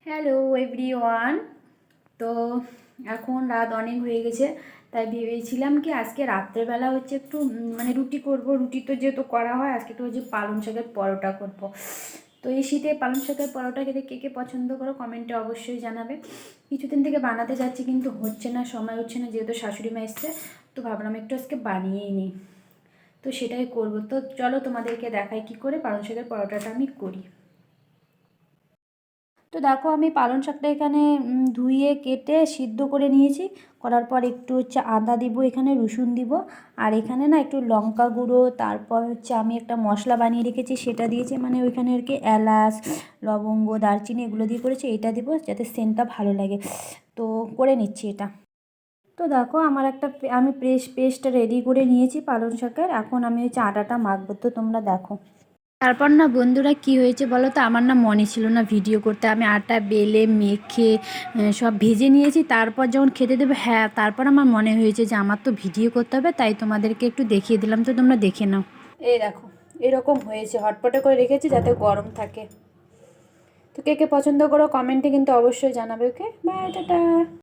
Hello everyone. তো এখন রাত অনেক হয়ে গেছে, তাই ভেবেছিলাম কি আজকে রাত্রেবেলা হচ্ছে একটু মানে রুটি করব। রুটি তো যেহেতু করা হয়, আজকে একটু হচ্ছে পালং শাকের পরোটা করব। তো এই শীতে পালং শাকের পরোটা খেতে কে কে পছন্দ করো কমেন্টে অবশ্যই জানাবে। কিছুদিন থেকে বানাতে যাচ্ছি কিন্তু হচ্ছে না, সময় হচ্ছে না, যেহেতু শাশুড়ি মা এসছে। তো ভাবলাম একটু আজকে বানিয়েই নিই, তো সেটাই করব। তো চলো তোমাদেরকে দেখাই কি করে পালং শাকের পরোটাটা আমি করি। তো দেখো আমি পালং শাকটা এখানে ধুয়ে কেটে সিদ্ধ করে নিয়েছি। করার পর একটু হচ্ছে আদা দিব, এখানে রসুন দিব, আর এখানে না একটু লঙ্কা গুঁড়ো, তারপর হচ্ছে আমি একটা মশলা বানিয়ে রেখেছি সেটা দিয়েছি, মানে ওইখানে আর কি এলাচ, লবঙ্গ, দারচিনি এগুলো দিয়ে করেছি। এটা দিব যাতে সেন্টটা ভালো লাগে। তো করে নিচ্ছি এটা। তো দেখো আমার একটা আমি পেস্ট রেডি করে নিয়েছি পালং শাকের। এখন আমি হচ্ছে আটাটা মাখবো, তো তোমরা দেখো। তারপর না বন্ধুরা কি হয়েছে বলো তো, আমার না মনে ছিল না ভিডিও করতে। আমি আটা বেলে মেখে সব ভেজে নিয়েছি, তারপর যখন খেতে দেবে, হ্যাঁ তারপর আমার মনে হয়েছে যে আমার তো ভিডিও করতে হবে, তাই তোমাদেরকে একটু দেখিয়ে দিলাম। তো তোমরা দেখে নাও। এই দেখো এরকম হয়েছে, হটপটে করে রেখেছি যাতে গরম থাকে। তো কে কে পছন্দ করো কমেন্টে কিন্তু অবশ্যই জানাবে। Okay bye, tata.